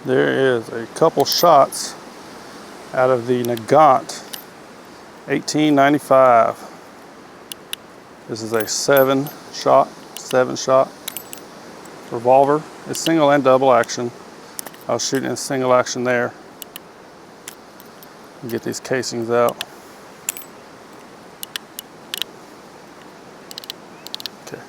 There is a couple shots out of the Nagant 1895. This is a seven shot revolver. It's single and double action. I was shooting in single action there. Get these casings out. Okay.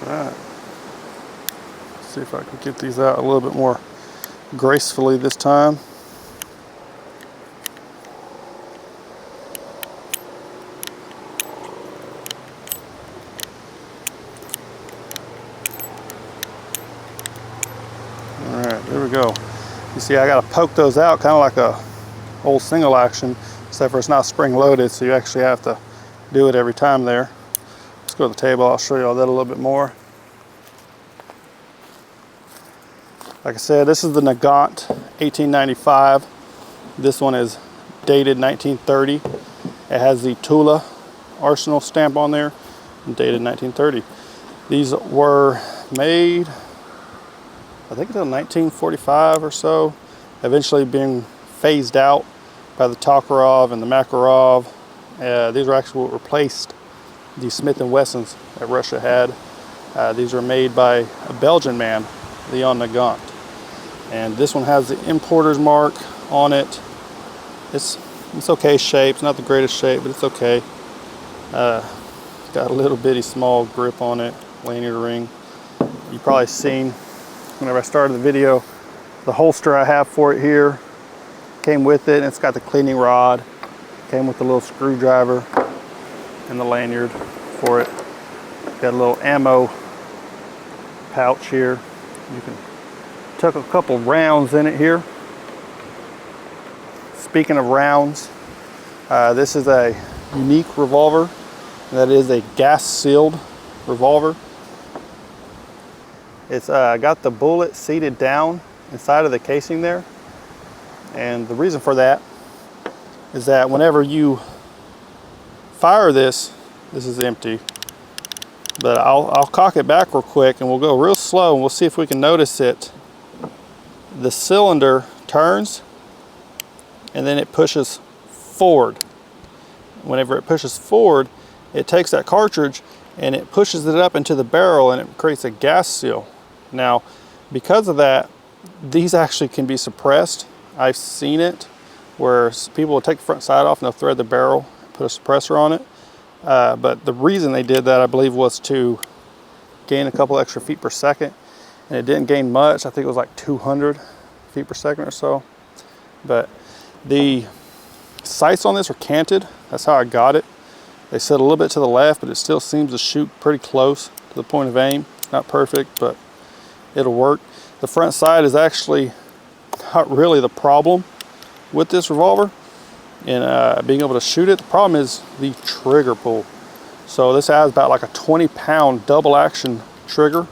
Alright, see if I can get these out a little bit more gracefully this time. Alright, there we go. You see I got to poke those out kind of like a old single action, except for it's not spring loaded, so you actually have to do it every time there. Let's go to the table, I'll show you all that a little bit more. Like I said, this is the Nagant 1895. This one is dated 1930. It has the Tula Arsenal stamp on there, and dated 1930. These were made, I think, until 1945 or so, eventually being phased out by the Tokarov and the Makarov. These were actually what replaced the Smith & Wessons that Russia had. These were made by a Belgian man, Leon Nagant. And this one has the importer's mark on it. It's okay shape. It's not the greatest shape, but it's okay. Got a little bitty small grip on it, lanyard ring. You've probably seen whenever I started the video, the holster I have for it here came with it, and it's got the cleaning rod, came with the little screwdriver and the lanyard for it. Got a little ammo pouch here. You can tuck a couple rounds in it here. Speaking of rounds, this is a unique revolver. That is a gas sealed revolver. It's got the bullet seated down inside of the casing there. And the reason for that is that whenever you fire this is empty, but I'll cock it back real quick and we'll go real slow and we'll see if we can notice it. The cylinder turns and then it pushes forward. Whenever it pushes forward, it takes that cartridge and it pushes it up into the barrel and it creates a gas seal. Now, because of that, these actually can be suppressed. I've seen it where people will take the front side off and they'll thread the barrel, put a suppressor on it. But the reason they did that, I believe, was to gain a couple extra feet per second. And it didn't gain much. I think it was like 200 feet per second or so. But the sights on this are canted. That's how I got it. They sit a little bit to the left, but it still seems to shoot pretty close to the point of aim. Not perfect, but it'll work. The front side is actually not really the problem with this revolver and being able to shoot it. The problem is the trigger pull. So this has about like a 20-pound double action trigger,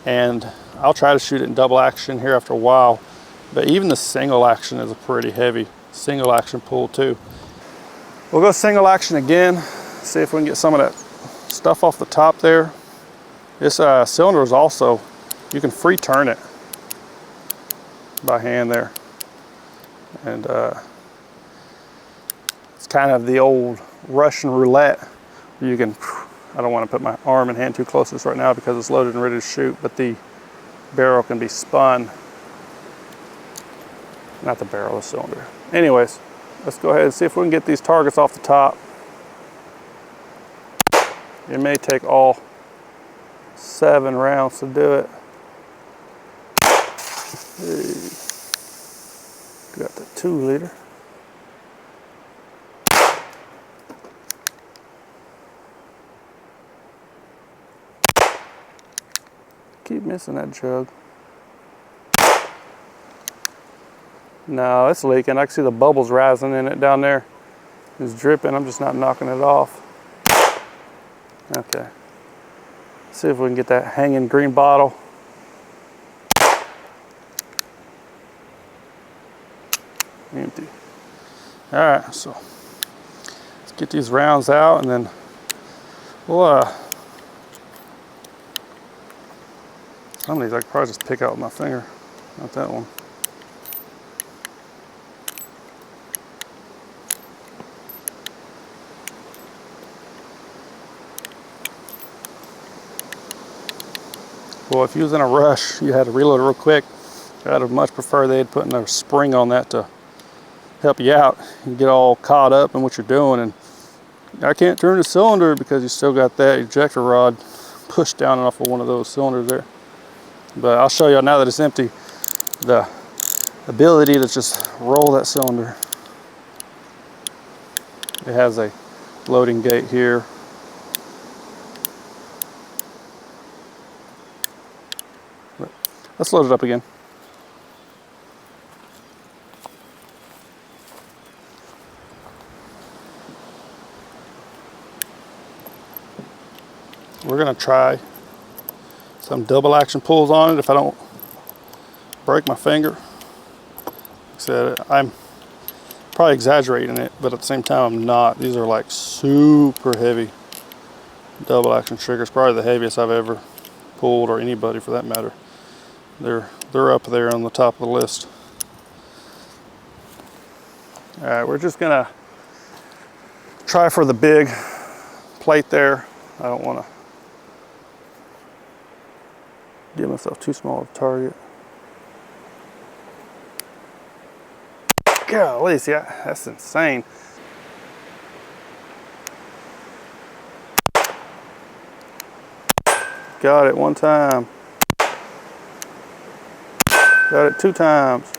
and I'll try to shoot it in double action here after a while, but even the single action is a pretty heavy single action pull too. We'll go single action again, see if we can get some of that stuff off the top there. This cylinder is also, you can free turn it by hand there. And it's kind of the old Russian roulette. You can, I don't want to put my arm and hand too close to this right now because it's loaded and ready to shoot, but the barrel can be spun. Not the barrel, the cylinder. Anyways, let's go ahead and see if we can get these targets off the top. It may take all 7 rounds to do it. Hey. Got the 2-liter. Keep missing that jug. No, it's leaking. I can see the bubbles rising in it down there. It's dripping. I'm just not knocking it off. Okay. Let's see if we can get that hanging green bottle. Empty. All right, so let's get these rounds out, and then we'll some of these I could probably just pick out with my finger. Not that one. Well, if you was in a rush, you had to reload real quick, I'd have much prefer they had put a spring on that to help you out and get all caught up in what you're doing. And I can't turn the cylinder because you still got that ejector rod pushed down off of one of those cylinders there. But I'll show you now that it's empty, the ability to just roll that cylinder. It has a loading gate here. Let's load it up again. We're gonna try some double action pulls on it if I don't break my finger. Like I said, I'm probably exaggerating it, but at the same time I'm not. These are like super heavy double action triggers, probably the heaviest I've ever pulled, or anybody for that matter. They're up there on the top of the list. All right, we're just gonna try for the big plate there. I don't want to give myself too small of a target. Golly, see, that's insane. Got it one time. Got it 2 times.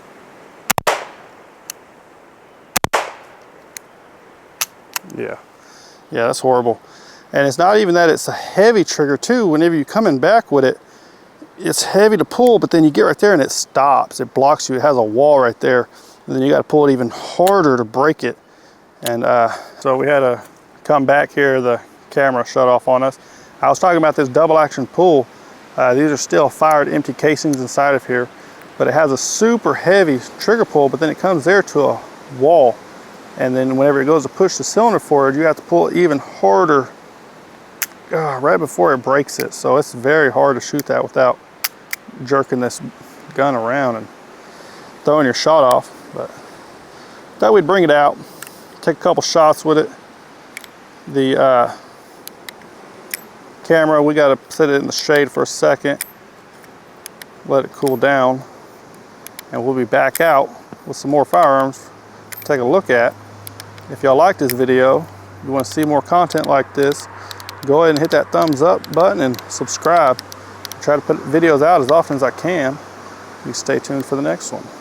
Yeah, that's horrible. And it's not even that it's a heavy trigger too. Whenever you're coming back with it, it's heavy to pull, but then you get right there and it stops. It blocks you. It has a wall right there. And then you got to pull it even harder to break it. And so we had to come back here. The camera shut off on us. I was talking about this double action pull. These are still fired empty casings inside of here, but it has a super heavy trigger pull, but then it comes there to a wall. And then whenever it goes to push the cylinder forward, you have to pull it even harder right before it breaks it. So it's very hard to shoot that without jerking this gun around and throwing your shot off. But thought we'd bring it out, take a couple shots with it. The camera, we got to set it in the shade for a second, let it cool down, and we'll be back out with some more firearms to take a look at. If y'all like this video, you want to see more content like this, go ahead and hit that thumbs up button and subscribe. I try to put videos out as often as I can. You stay tuned for the next one.